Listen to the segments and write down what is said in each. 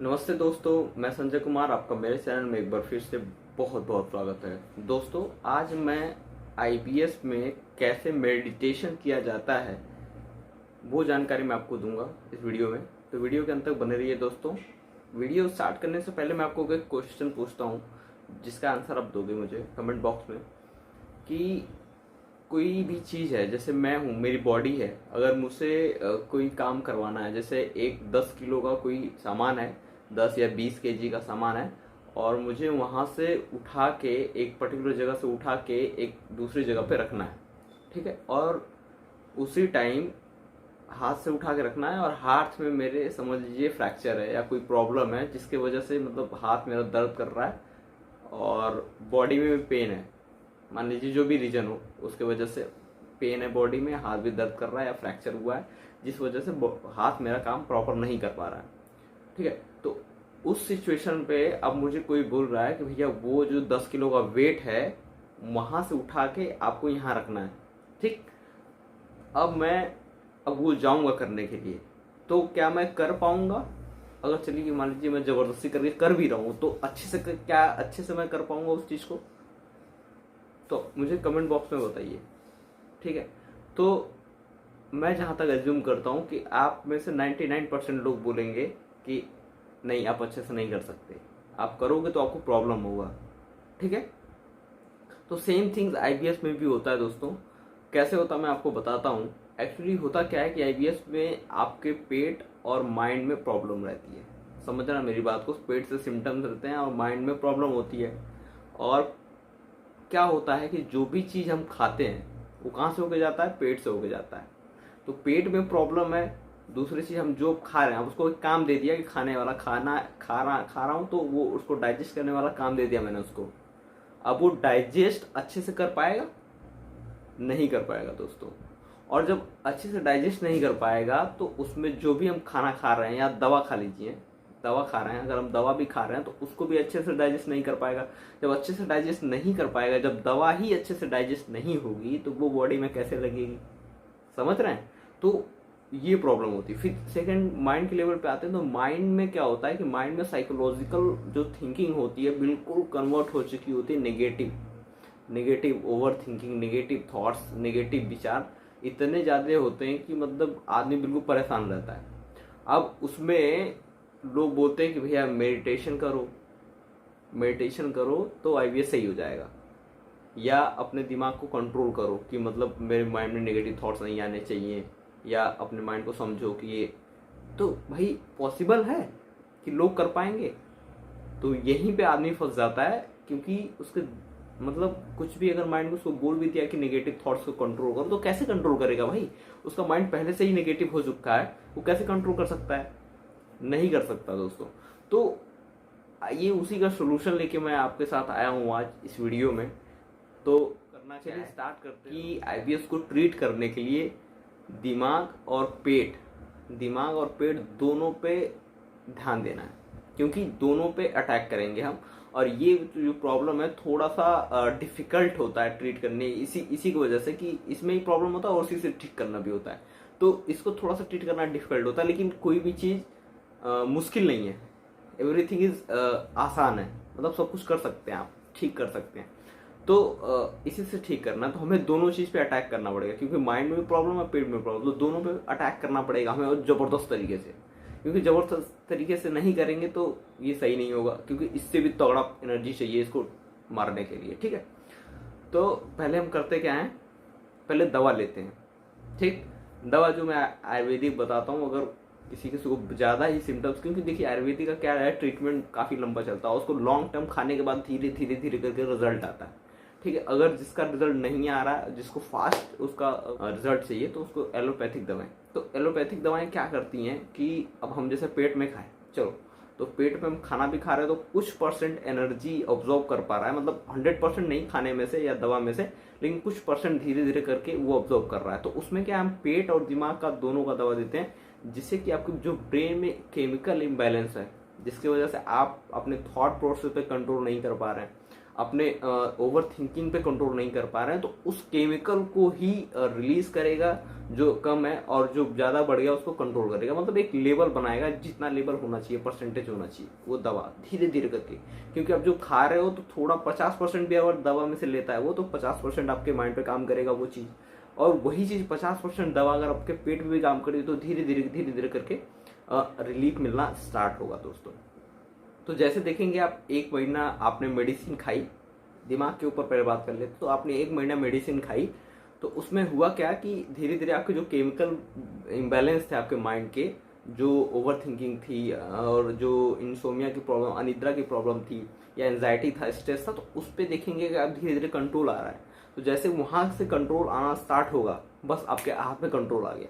नमस्ते दोस्तों, मैं संजय कुमार आपका मेरे चैनल में एक बार फिर से बहुत बहुत स्वागत है। दोस्तों, आज मैं आईबीएस में कैसे मेडिटेशन किया जाता है वो जानकारी मैं आपको दूंगा इस वीडियो में। तो वीडियो के अंत तक बने रहिए दोस्तों। वीडियो स्टार्ट करने से पहले मैं आपको एक क्वेश्चन पूछता हूँ जिसका आंसर आप दोगे मुझे कमेंट बॉक्स में कि कोई भी चीज़ है, जैसे मैं हूँ, मेरी बॉडी है, अगर मुझसे कोई काम करवाना है, जैसे एक 10 किलो का कोई सामान है, 10 या 20 केजी का सामान है, और मुझे वहाँ से उठा के एक पर्टिकुलर जगह से उठा के एक दूसरी जगह पे रखना है, ठीक है, और उसी टाइम हाथ से उठा के रखना है, और हाथ में मेरे समझ लीजिए फ्रैक्चर है या कोई प्रॉब्लम है जिसके वजह से मतलब हाथ मेरा दर्द कर रहा है और बॉडी में भी पेन है, मान लीजिए जो भी रीजन हो उसके वजह से पेन है बॉडी में, हाथ भी दर्द कर रहा है या फ्रैक्चर हुआ है जिस वजह से हाथ मेरा काम प्रॉपर नहीं कर पा रहा है, ठीक है। तो उस सिचुएशन पे अब मुझे कोई बोल रहा है कि भैया वो जो 10 किलो का वेट है वहां से उठा के आपको यहाँ रखना है, ठीक। अब वो जाऊंगा करने के लिए, तो क्या मैं कर पाऊंगा? अगर चलिए मान लीजिए मैं जबरदस्ती करके कर भी रहा हूँ तो अच्छे से मैं कर पाऊंगा उस चीज को? तो मुझे कमेंट बॉक्स में बताइए, ठीक है। तो मैं जहाँ तक एज्यूम करता हूँ कि आप में से 99% लोग बोलेंगे कि नहीं, आप अच्छे से नहीं कर सकते, आप करोगे तो आपको प्रॉब्लम होगा, ठीक है। तो सेम थिंग्स आईबीएस में भी होता है दोस्तों। कैसे होता है मैं आपको बताता हूँ। एक्चुअली होता क्या है कि आईबीएस में आपके पेट और माइंड में प्रॉब्लम रहती है, समझना मेरी बात को। पेट से सिम्टम्स रहते हैं और माइंड में प्रॉब्लम होती है। और क्या होता है कि जो भी चीज़ हम खाते हैं वो कहाँ से होके जाता है? पेट से होके जाता है। तो पेट में प्रॉब्लम है। दूसरी चीज़, हम जो खा रहे हैं, उसको एक काम दे दिया कि खाने वाला खाना खा रहा हूँ, तो वो उसको डाइजेस्ट करने वाला काम दे दिया मैंने उसको। अब वो डाइजेस्ट अच्छे से कर पाएगा? नहीं कर पाएगा दोस्तों। और जब अच्छे से डाइजेस्ट नहीं कर पाएगा तो उसमें जो भी हम खाना खा रहे हैं, या दवा खा लीजिए, दवा खा रहे हैं, अगर हम दवा भी खा रहे हैं तो उसको भी अच्छे से डाइजेस्ट नहीं कर पाएगा। जब अच्छे से डाइजेस्ट नहीं कर पाएगा, जब दवा ही अच्छे से डाइजेस्ट नहीं होगी तो वो बॉडी में कैसे लगेगी? समझ रहे हैं? तो ये प्रॉब्लम होती है। फिर सेकंड, माइंड के लेवल पे आते हैं। तो माइंड में क्या होता है कि माइंड में साइकोलॉजिकल जो थिंकिंग होती है बिल्कुल कन्वर्ट हो चुकी होती है negative over thinking, negative thoughts, negative विचार इतने ज़्यादा होते हैं कि मतलब आदमी बिल्कुल परेशान रहता है। अब उसमें लोग बोलते हैं कि भैया मेडिटेशन करो तो आईबीएस सही हो जाएगा, या अपने दिमाग को कंट्रोल करो कि मतलब मेरे माइंड में नेगेटिव थॉट्स नहीं आने चाहिए, या अपने माइंड को समझो कि ये। तो भाई पॉसिबल है कि लोग कर पाएंगे? तो यहीं पे आदमी फंस जाता है, क्योंकि उसके मतलब कुछ भी अगर माइंड को उसको बोल भी दिया कि नेगेटिव थॉट्स को कंट्रोल करो, तो कैसे कंट्रोल करेगा भाई? उसका माइंड पहले से ही नेगेटिव हो चुका है, वो कैसे कंट्रोल कर सकता है? नहीं कर सकता दोस्तों। तो ये उसी का सोल्यूशन लेके मैं आपके साथ आया हूँ आज इस वीडियो में। तो करना चाहिए, स्टार्ट करते हैं कि आईबीएस को ट्रीट करने के लिए दिमाग और पेट दोनों पे ध्यान देना है, क्योंकि दोनों पे अटैक करेंगे हम। और ये जो प्रॉब्लम है थोड़ा सा डिफिकल्ट होता है ट्रीट करने, इसी की वजह से कि इसमें ही प्रॉब्लम होता है और उसी से ठीक करना भी होता है। तो इसको थोड़ा सा ट्रीट करना डिफिकल्ट होता है, लेकिन कोई भी चीज़ मुश्किल नहीं है। एवरीथिंग इज आसान है, मतलब सब कुछ कर सकते हैं आप, ठीक कर सकते हैं। तो इसी से ठीक करना, तो हमें दोनों चीज़ पे अटैक करना पड़ेगा, क्योंकि माइंड में भी प्रॉब्लम है, पेट में प्रॉब्लम, तो दोनों पे अटैक करना पड़ेगा हमें, और ज़बरदस्त तरीके से। क्योंकि ज़बरदस्त तरीके से नहीं करेंगे तो ये सही नहीं होगा, क्योंकि इससे भी तगड़ा एनर्जी चाहिए इसको मारने के लिए, ठीक है। तो पहले हम करते क्या हैं, पहले दवा लेते हैं, ठीक। दवा जो मैं आयुर्वेदिक बताता हूँ, अगर किसी को ज़्यादा ही सिम्टम्स, क्योंकि देखिए आयुर्वेदिक का क्या है, ट्रीटमेंट काफ़ी लंबा चलता है, उसको लॉन्ग टर्म खाने के बाद धीरे धीरे करके रिजल्ट आता है, ठीक है। अगर जिसका रिजल्ट नहीं आ रहा है, जिसको फास्ट उसका रिजल्ट चाहिए, तो उसको एलोपैथिक दवाएं। तो एलोपैथिक दवाएं क्या करती हैं कि अब हम जैसे पेट में खाएं, चलो, तो पेट में हम खाना भी खा रहे हैं तो कुछ परसेंट एनर्जी ऑब्जॉर्व कर पा रहा है, मतलब 100% नहीं खाने में से या दवा में से, लेकिन कुछ परसेंट धीरे धीरे करके वो ऑब्जॉर्व कर रहा है। तो उसमें क्या, हम पेट और दिमाग का दोनों का दवा देते हैं, जिससे कि आपकी जो ब्रेन में केमिकल इम्बैलेंस है, जिसकी वजह से आप अपने थॉट प्रोसेस पे कंट्रोल नहीं कर पा रहे हैं, अपने ओवर थिंकिंग पे कंट्रोल नहीं कर पा रहे हैं, तो उस केमिकल को ही रिलीज करेगा जो कम है, और जो ज़्यादा बढ़ गया उसको कंट्रोल करेगा। मतलब एक लेवल बनाएगा, जितना लेवल होना चाहिए, परसेंटेज होना चाहिए वो दवा, धीरे धीरे करके। क्योंकि आप जो खा रहे हो तो थोड़ा 50% भी अगर दवा में से लेता है वो, तो 50% आपके माइंड पे काम करेगा वो चीज़, और वही चीज़ 50% दवा अगर आपके पेट में भी काम करेगी तो धीरे धीरे करके रिलीफ मिलना स्टार्ट होगा दोस्तों। तो जैसे देखेंगे आप, 1 महीना आपने मेडिसिन खाई, दिमाग के ऊपर पहले बात कर लेते, तो आपने 1 महीना मेडिसिन खाई, तो उसमें हुआ क्या कि धीरे धीरे आपके जो केमिकल इम्बैलेंस थे आपके माइंड के, जो ओवर थिंकिंग थी और जो इंसोमिया की प्रॉब्लम, अनिद्रा की प्रॉब्लम थी, या एंजाइटी था, स्ट्रेस था, तो उस पर देखेंगे कि आप धीरे धीरे कंट्रोल आ रहा है। तो जैसे वहां से कंट्रोल आना स्टार्ट होगा, बस आपके हाथ में कंट्रोल आ गया।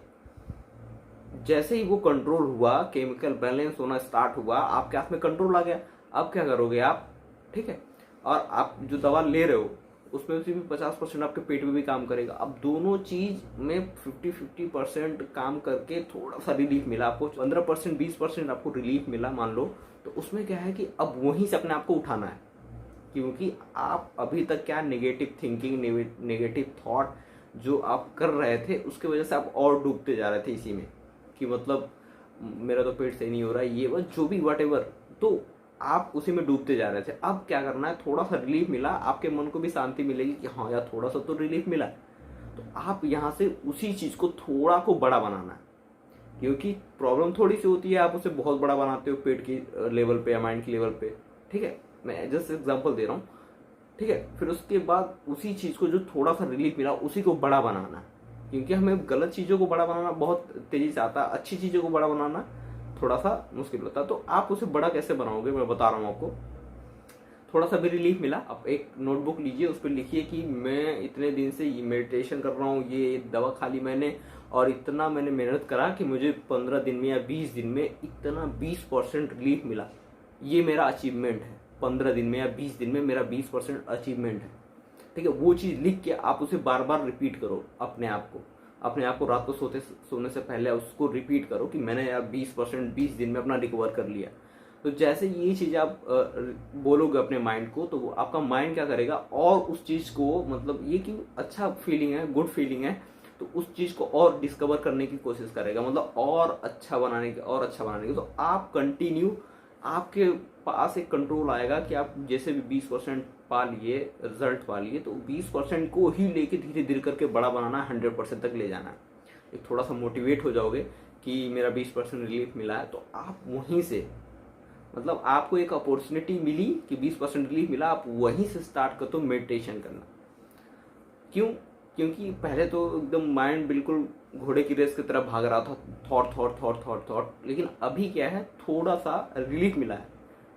जैसे ही वो कंट्रोल हुआ, केमिकल बैलेंस होना स्टार्ट हुआ, आपके हाथ में कंट्रोल आ गया। अब क्या करोगे आप, ठीक है, और आप जो दवा ले रहे हो उसमें से भी 50% आपके पेट में भी काम करेगा। अब दोनों चीज में 50-50% काम करके थोड़ा सा रिलीफ मिला आपको, 15% 20% आपको रिलीफ मिला मान लो, तो उसमें क्या है कि अब वहीं से अपने आप को उठाना है। क्योंकि आप अभी तक क्या नेगेटिव थिंकिंग, नेगेटिव थॉट जो आप कर रहे थे, उसके वजह से आप और डूबते जा रहे थे इसी में, कि मतलब मेरा तो पेट सही नहीं हो रहा है, ये बस जो भी व्हाटएवर, तो आप उसी में डूबते जा रहे थे। अब क्या करना है, थोड़ा सा रिलीफ मिला, आपके मन को भी शांति मिलेगी कि हाँ यार थोड़ा सा तो रिलीफ मिला, तो आप यहाँ से उसी चीज को थोड़ा को बड़ा बनाना है। क्योंकि प्रॉब्लम थोड़ी सी होती है, आप उसे बहुत बड़ा बनाते हो पेट की लेवल पे या माइंड की लेवल पे, ठीक है, मैं जस्ट एग्जांपल दे रहा हूँ, ठीक है। फिर उसके बाद उसी चीज को जो थोड़ा सा रिलीफ मिला उसी को बड़ा बनाना है। क्योंकि हमें गलत चीजों को बड़ा बनाना बहुत तेजी से आता है, अच्छी चीजों को बड़ा बनाना थोड़ा सा मुश्किल होता है। तो आप उसे बड़ा कैसे बनाओगे, मैं बता रहा हूँ आपको। थोड़ा सा भी रिलीफ मिला, आप एक नोटबुक लीजिए, उस पर लिखिए कि मैं इतने दिन से मेडिटेशन कर रहा हूँ, ये दवा खा ली मैंने, और इतना मैंने मेहनत करा कि मुझे 15 दिन में या 20 दिन में इतना 20% रिलीफ मिला, ये मेरा अचीवमेंट है। 15 दिन में या 20 दिन में मेरा 20% अचीवमेंट है, ठीक है। वो चीज़ लिख के आप उसे बार बार रिपीट करो अपने आप को रात को सोने से पहले उसको रिपीट करो कि मैंने यार 20% 20 दिन में अपना रिकवर कर लिया। तो जैसे ये चीज़ आप बोलोगे अपने माइंड को, तो आपका माइंड क्या करेगा, और उस चीज़ को, मतलब ये कि अच्छा फीलिंग है, गुड फीलिंग है, तो उस चीज़ को और डिस्कवर करने की कोशिश करेगा, मतलब और अच्छा बनाने की। तो आप कंटिन्यू, आपके पास एक कंट्रोल आएगा कि आप जैसे भी 20% पा लिए, रिजल्ट पा लिए, तो 20% को ही लेके धीरे धीरे करके बड़ा बनाना है, 100% तक ले जाना है। एक थोड़ा सा मोटिवेट हो जाओगे कि मेरा 20% रिलीफ मिला है, तो आप वहीं से, मतलब आपको एक अपॉर्चुनिटी मिली कि 20% रिलीफ मिला, आप वहीं से स्टार्ट कर दो मेडिटेशन करना। क्यों? क्योंकि पहले तो एकदम माइंड बिल्कुल घोड़े की रेस की तरह भाग रहा था, थॉट, लेकिन अभी क्या है, थोड़ा सा रिलीफ मिला है,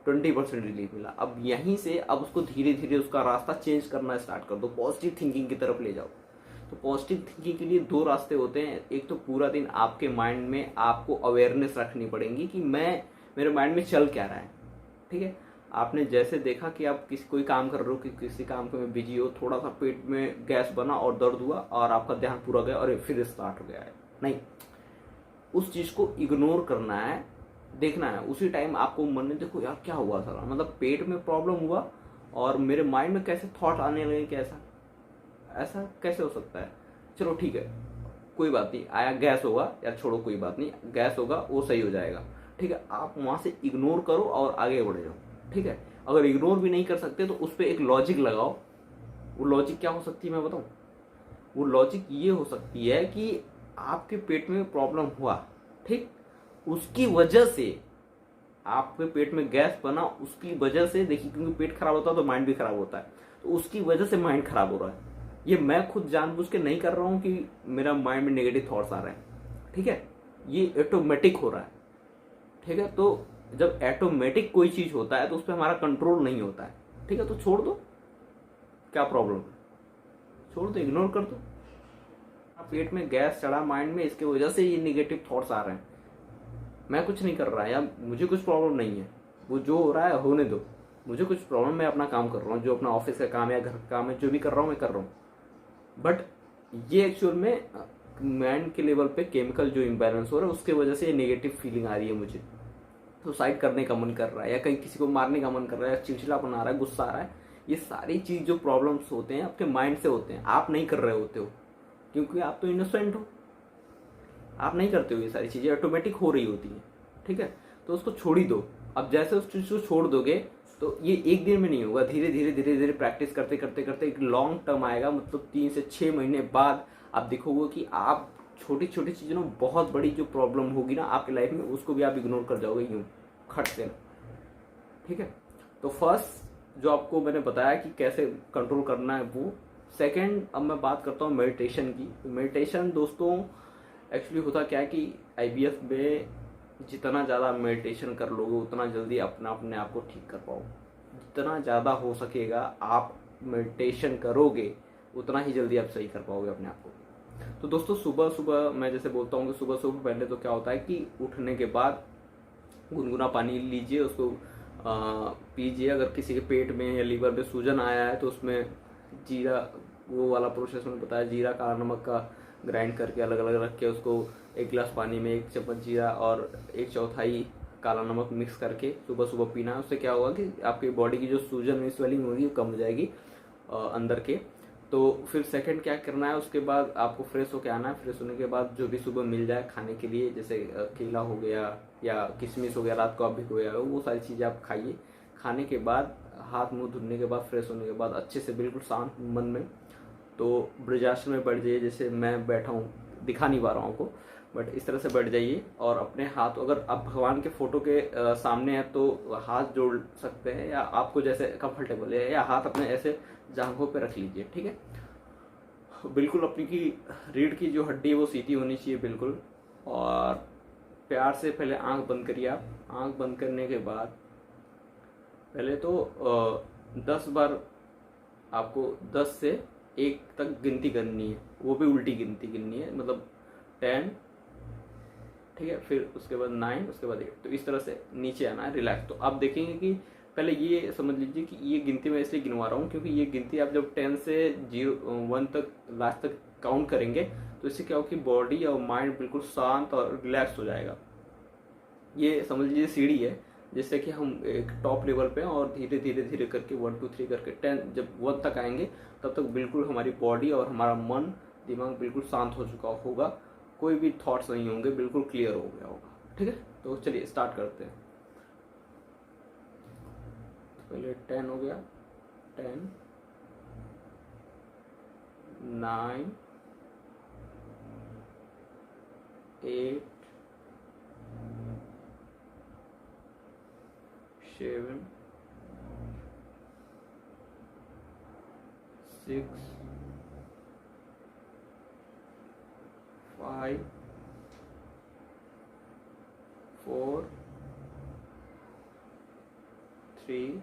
20% रिलीफ मिला। अब यहीं से अब उसको धीरे धीरे उसका रास्ता चेंज करना स्टार्ट कर दो, पॉजिटिव थिंकिंग की तरफ ले जाओ। तो पॉजिटिव थिंकिंग के लिए 2 रास्ते होते हैं। एक तो पूरा दिन आपके माइंड में आपको अवेयरनेस रखनी पड़ेगी कि मेरे माइंड में चल क्या रहा है, ठीक है। आपने जैसे देखा कि आप कोई काम कर रहे हो, कि किसी काम में बिजी हो, थोड़ा सा पेट में गैस बना और दर्द हुआ और आपका ध्यान पूरा गया और फिर स्टार्ट हो गया है, नहीं, उस चीज को इग्नोर करना है, देखना है। उसी टाइम आपको मन में, देखो यार क्या हुआ सारा, मतलब पेट में प्रॉब्लम हुआ और मेरे माइंड में कैसे थॉट आने लगे, कैसा ऐसा कैसे हो सकता है, चलो ठीक है कोई बात नहीं, आया गैस होगा यार, छोड़ो कोई बात नहीं, गैस होगा वो सही हो जाएगा, ठीक है। आप वहां से इग्नोर करो और आगे बढ़ जाओ, ठीक है। अगर इग्नोर भी नहीं कर सकते तो उस पर एक लॉजिक लगाओ। वो लॉजिक क्या हो सकती है मैं बताऊं? वो लॉजिक ये हो सकती है कि आपके पेट में प्रॉब्लम हुआ, ठीक, उसकी वजह से आपके पेट में गैस बना, उसकी वजह से, देखिए क्योंकि पेट खराब होता है तो माइंड भी खराब होता है, तो उसकी वजह से माइंड खराब हो रहा है। ये मैं खुद जानबूझ के नहीं कर रहा हूं कि मेरा माइंड में नेगेटिव थॉट्स आ रहे हैं, ठीक है, ये ऑटोमेटिक हो रहा है, ठीक है। तो जब ऑटोमेटिक कोई चीज होता है तो उस पर हमारा कंट्रोल नहीं होता है, ठीक है, तो छोड़ दो, क्या प्रॉब्लम है, छोड़ दो, इग्नोर कर दो। पेट में गैस चढ़ा माइंड में, इसके वजह से ये नेगेटिव थॉट्स आ रहे हैं, मैं कुछ नहीं कर रहा या मुझे कुछ प्रॉब्लम नहीं है, वो जो हो रहा है होने दो, मुझे कुछ प्रॉब्लम, मैं अपना काम कर रहा हूँ, जो अपना ऑफिस का काम है या घर का काम है, जो भी कर रहा हूँ मैं कर रहा हूँ। बट ये एक्चुअल में माइंड के लेवल पे केमिकल जो इम्बैलेंस हो रहा है उसके वजह से ये नेगेटिव फीलिंग आ रही है, मुझे सुसाइड करने का मन कर रहा है, या कहीं किसी को मारने का मन कर रहा है, चिड़चिड़ापन आ रहा है, गुस्सा आ रहा है, ये सारी चीज़ जो प्रॉब्लम्स होते हैं आपके माइंड से होते हैं, आप नहीं कर रहे होते हो, क्योंकि आप तो इनोसेंट हो, आप नहीं करते हो, ये सारी चीज़ें ऑटोमेटिक हो रही होती हैं। ठीक है, तो उसको छोड़ ही दो। अब जैसे उस चीज़ को छोड़ दोगे तो ये एक दिन में नहीं होगा, धीरे धीरे धीरे धीरे प्रैक्टिस करते करते करते एक लॉन्ग टर्म आएगा, मतलब 3 से 6 महीने बाद आप देखोगे कि आप छोटी छोटी चीज़ों में बहुत बड़ी जो प्रॉब्लम होगी ना आपकी लाइफ में, उसको भी आप इग्नोर कर जाओगे यूँ खट से। ठीक है, तो फर्स्ट जो आपको मैंने बताया कि कैसे कंट्रोल करना है वो। सेकंड, अब मैं बात करता हूँ मेडिटेशन की। मेडिटेशन दोस्तों एक्चुअली होता क्या है कि आईबीएफ में जितना ज़्यादा मेडिटेशन कर लोगे उतना जल्दी अपने आप को ठीक कर पाओगे। जितना ज़्यादा हो सकेगा आप मेडिटेशन करोगे उतना ही जल्दी आप सही कर पाओगे अपने आप को। तो दोस्तों सुबह सुबह मैं जैसे बोलता हूँ कि सुबह सुबह पहले तो क्या होता है कि उठने के बाद गुनगुना पानी लीजिए, उसको पीजिए। अगर किसी के पेट में या लीवर में सूजन आया है तो उसमें जीरा, वो वाला प्रोसेस मैंने बताया, जीरा काला नमक का ग्राइंड करके अलग अलग रख के उसको 1 गिलास पानी में 1 चम्मच जीरा और 1/4 काला नमक मिक्स करके सुबह सुबह पीना है। उससे क्या होगा कि आपकी बॉडी की जो सूजन में स्वेलिंग होगी वो कम हो जाएगी अंदर के। तो फिर सेकंड क्या करना है, उसके बाद आपको फ्रेश होके आना है। फ्रेश होने के बाद जो भी सुबह मिल जाए खाने के लिए, जैसे केला हो गया या किशमिश हो गया, रात को आप भिगोया हो, वो सारी चीज़ें आप खाइए। खाने के बाद हाथ मुंह धुलने के बाद फ्रेश होने के बाद अच्छे से बिल्कुल शांत मन में तो ब्रजासन में बैठ जाइए। जैसे मैं बैठा हूँ, दिखा नहीं पा रहा हूँ आपको, बट इस तरह से बैठ जाइए और अपने हाथ, अगर आप भगवान के फोटो के सामने है तो हाथ जोड़ सकते हैं या आपको जैसे कंफर्टेबल है, या हाथ अपने ऐसे जांघों पे रख लीजिए। ठीक है, बिल्कुल अपनी की रीढ़ की जो हड्डी है वो सीधी होनी चाहिए बिल्कुल। और प्यार से पहले आंख बंद करिए। आप आंख बंद करने के बाद पहले तो 10 बार आपको 10 से 1 तक गिनती करनी है, वो भी उल्टी गिनती गिननी है, मतलब 10। ठीक है, फिर उसके बाद 9, उसके बाद 8। तो इस तरह से नीचे आना है, रिलैक्स। तो आप देखेंगे कि पहले ये समझ लीजिए कि ये गिनती मैं इसलिए गिनवा रहा हूँ क्योंकि ये गिनती आप जब 10 से 1 तक लास्ट तक काउंट करेंगे तो इससे क्या होगा कि बॉडी और माइंड बिल्कुल शांत और रिलैक्स हो जाएगा। ये समझ लीजिए सीढ़ी है, जिससे कि हम एक टॉप लेवल पे हैं और धीरे धीरे धीरे करके 1 2 3 करके 10 जब 1 तक आएंगे तब तक बिल्कुल हमारी बॉडी और हमारा मन दिमाग बिल्कुल शांत हो चुका होगा, कोई भी थॉट्स नहीं होंगे, बिल्कुल क्लियर हो गया होगा। ठीक है, तो चलिए स्टार्ट करते हैं। पहले 10 हो गया, 10 9 8 7 6 5 4 3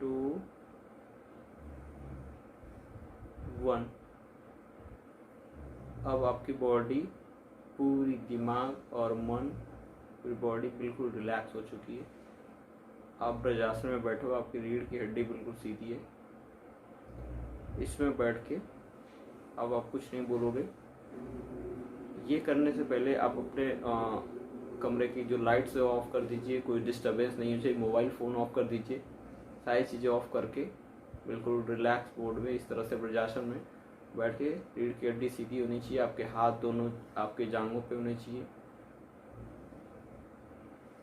2 1। अब आपकी बॉडी, पूरी दिमाग और मन, पूरी बॉडी बिल्कुल रिलैक्स हो चुकी है। आप ब्रजासन में बैठे हो, आपकी रीढ़ की हड्डी बिल्कुल सीधी है। इसमें बैठ के अब आप कुछ नहीं बोलोगे। ये करने से पहले आप अपने कमरे की जो लाइट्स है ऑफ कर दीजिए, कोई डिस्टर्बेंस नहीं हो चाहिए, मोबाइल फ़ोन ऑफ कर दीजिए, सारी चीज़ें ऑफ करके बिल्कुल रिलैक्स मोड में इस तरह से ब्रजासन में बैठ के रीढ़ की हड्डी सीधी होनी चाहिए, आपके हाथ दोनों आपके जांघों पे होने चाहिए,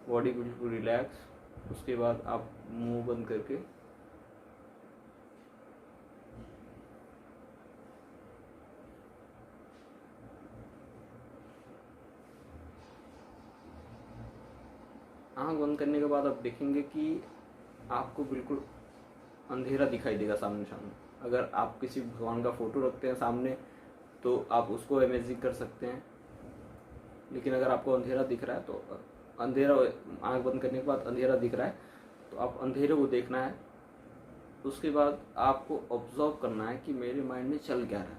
बॉडी बिल्कुल रिलैक्स। उसके बाद आप मुंह बंद करके आँख बंद करने के बाद आप देखेंगे कि आपको बिल्कुल अंधेरा दिखाई देगा सामने सामने। अगर आप किसी भगवान का फोटो रखते हैं सामने तो आप उसको इमेजिन कर सकते हैं, लेकिन अगर आपको अंधेरा दिख रहा है तो अंधेरा, आँख बंद करने के बाद अंधेरा दिख रहा है तो आप अंधेरे को देखना है। उसके बाद आपको ऑब्जर्व करना है कि मेरे माइंड में चल क्या रहा है,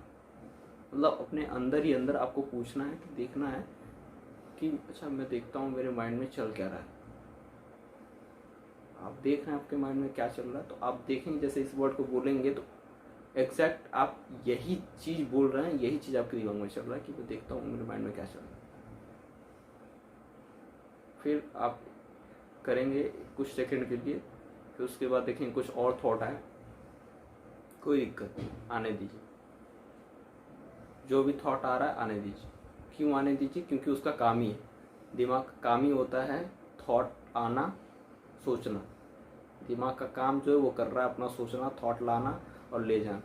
मतलब अपने अंदर ही अंदर आपको पूछना है कि देखना है कि अच्छा मैं देखता हूँ मेरे माइंड में चल क्या रहा है। आप देख रहे हैं आपके माइंड में क्या चल रहा है, तो आप देखेंगे जैसे इस वर्ड को बोलेंगे तो एग्जैक्ट आप यही चीज़ बोल रहे हैं, यही चीज़ आपके दिमाग में चल रहा है कि मैं देखता हूँ मेरे माइंड में क्या चल रहा है। फिर आप करेंगे कुछ सेकंड के लिए, फिर उसके बाद देखेंगे कुछ और थॉट आए, कोई दिक्कत नहीं, आने दीजिए। जो भी थॉट आ रहा है आने दीजिए। क्यों आने दीजिए? क्योंकि उसका काम ही है, दिमाग का काम ही होता है थॉट आना, सोचना। दिमाग का काम जो है वो कर रहा है अपना, सोचना, थॉट लाना और ले जाना।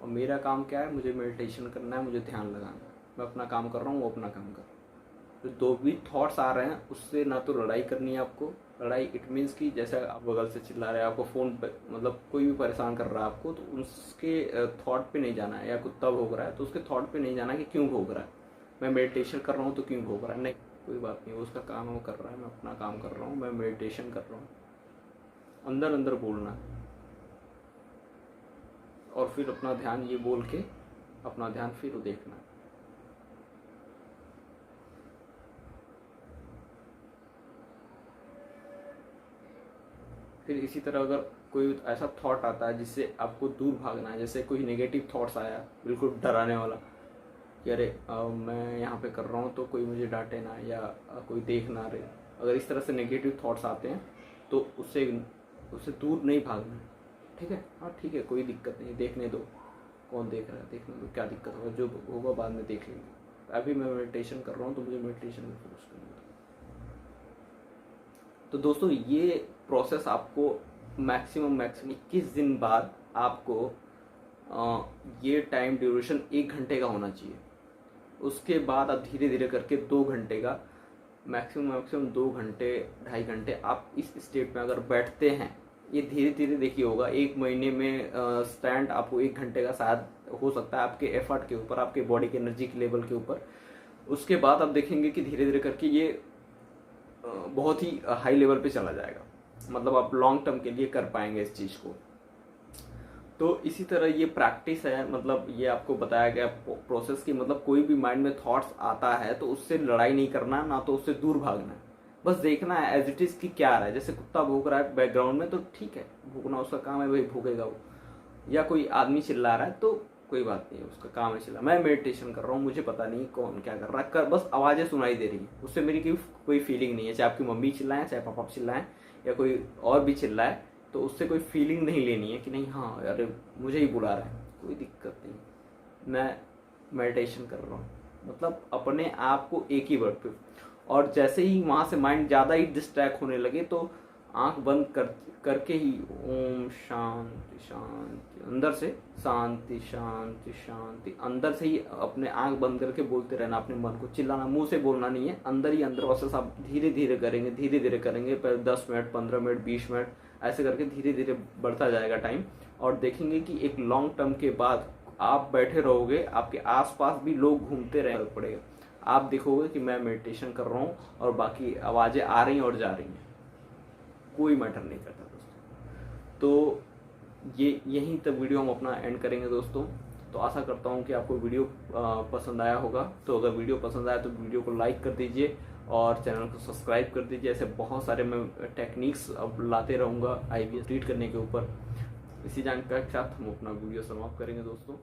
और मेरा काम क्या है? मुझे मेडिटेशन करना है, मुझे ध्यान लगाना है। मैं अपना काम कर रहा हूँ, वो अपना काम कर रहा है। तो जो भी थॉट्स आ रहे हैं उससे ना तो लड़ाई करनी है आपको। लड़ाई इट मीन्स कि जैसे आप बगल से चिल्ला रहे हैं, आपको फ़ोन पे मतलब कोई भी परेशान कर रहा है आपको, तो उसके थॉट पे नहीं जाना है। या कुत्ता भौंक रहा है तो उसके थॉट पे नहीं जाना है कि क्यों भौंक रहा है। मैं मेडिटेशन कर रहा हूँ तो क्यों भौंक रहा है? नहीं, कोई बात नहीं, वो उसका काम है, वो कर रहा है, मैं अपना काम कर रहा हूँ, मैं मेडिटेशन कर रहा हूँ। अंदर अंदर बोलना है और फिर अपना ध्यान ये बोल के अपना ध्यान फिर देखना है। फिर इसी तरह अगर कोई ऐसा थॉट आता है जिससे आपको दूर भागना है, जैसे कोई नेगेटिव थॉट्स आया बिल्कुल डराने वाला कि अरे मैं यहाँ पे कर रहा हूँ तो कोई मुझे डांटे ना, या कोई देख ना रहे, अगर इस तरह से नेगेटिव थॉट्स आते हैं तो उससे दूर नहीं भागना है। ठीक है, हाँ ठीक है, कोई दिक्कत नहीं, देखने दो, कौन देख रहा है, देखने दो, क्या दिक्कत होगा, जो होगा बाद में देख लेंगे। अभी मैं मेडिटेशन कर रहा हूँ तो मुझे मेडिटेशन में फोकस करना है। तो दोस्तों ये प्रोसेस आपको मैक्सिमम 21 दिन बाद आपको ये टाइम ड्यूरेशन 1 घंटे का होना चाहिए। उसके बाद आप धीरे धीरे करके 2 घंटे का, मैक्सिमम 2 घंटे 2.5 घंटे आप इस स्टेट में अगर बैठते हैं, ये धीरे धीरे देखिए होगा। 1 महीने में स्टैंड आपको 1 घंटे का शायद हो सकता है, आपके एफर्ट के ऊपर, आपके बॉडी के एनर्जी के लेवल के ऊपर। उसके बाद आप देखेंगे कि धीरे धीरे करके ये बहुत ही हाई लेवल पे चला जाएगा, मतलब आप लॉन्ग टर्म के लिए कर पाएंगे इस चीज़ को। तो इसी तरह ये प्रैक्टिस है, मतलब ये आपको बताया गया प्रोसेस की, मतलब कोई भी माइंड में थॉट्स आता है तो उससे लड़ाई नहीं करना, ना तो उससे दूर भागना है, बस देखना है एज इट इज कि क्या आ रहा है। जैसे कुत्ता भौंक रहा है बैकग्राउंड में तो ठीक है, भौंकना उसका काम है, वही भौंकेगा वो। या कोई आदमी चिल्ला रहा है तो कोई बात नहीं है, उसका काम है चिल्ला। मैं मेडिटेशन कर रहा हूँ, मुझे पता नहीं कौन क्या कर रहा है, बस आवाज़ें सुनाई दे रही है, उससे मेरी कोई फीलिंग नहीं है। चाहे आपकी मम्मी चिल्लाएं, चाहे पापा चिल्लाएं, या कोई और भी चिल्लाए, तो उससे कोई फीलिंग नहीं लेनी है कि नहीं हाँ अरे मुझे ही बुला रहा है, कोई दिक्कत नहीं, मैं मेडिटेशन कर रहा हूँ। मतलब अपने आप को एक ही वर्ड पे, और जैसे ही वहाँ से माइंड ज़्यादा ही डिस्ट्रैक्ट होने लगे तो आंख बंद करके ही ओम शांति शांति, अंदर से शांति शांति शांति, अंदर से ही अपने आंख बंद करके बोलते रहना अपने मन को। चिल्लाना, मुंह से बोलना नहीं है, अंदर ही अंदर प्रोसेस आप धीरे धीरे करेंगे। पहले 10 मिनट, 15 मिनट, 20 मिनट, ऐसे करके धीरे धीरे बढ़ता जाएगा टाइम। और देखेंगे कि एक लॉन्ग टर्म के बाद आप बैठे रहोगे, आपके आसपास भी लोग घूमते रहे पड़ेगा, आप देखोगे कि मैं मेडिटेशन कर रहा हूँ और बाकी आवाज़ें आ रही हैं और जा रही हैं, कोई मैटर नहीं करता दोस्तों। तो ये यहीं तक वीडियो हम अपना एंड करेंगे दोस्तों। तो आशा करता हूँ कि आपको वीडियो पसंद आया होगा। तो अगर वीडियो पसंद आया तो वीडियो को लाइक कर दीजिए और चैनल को सब्सक्राइब कर दीजिए। ऐसे बहुत सारे मैं टेक्निक्स अब लाते रहूँगा IBS ट्रीट करने के ऊपर। इसी जानकारी के साथ हम अपना वीडियो समाप्त करेंगे दोस्तों।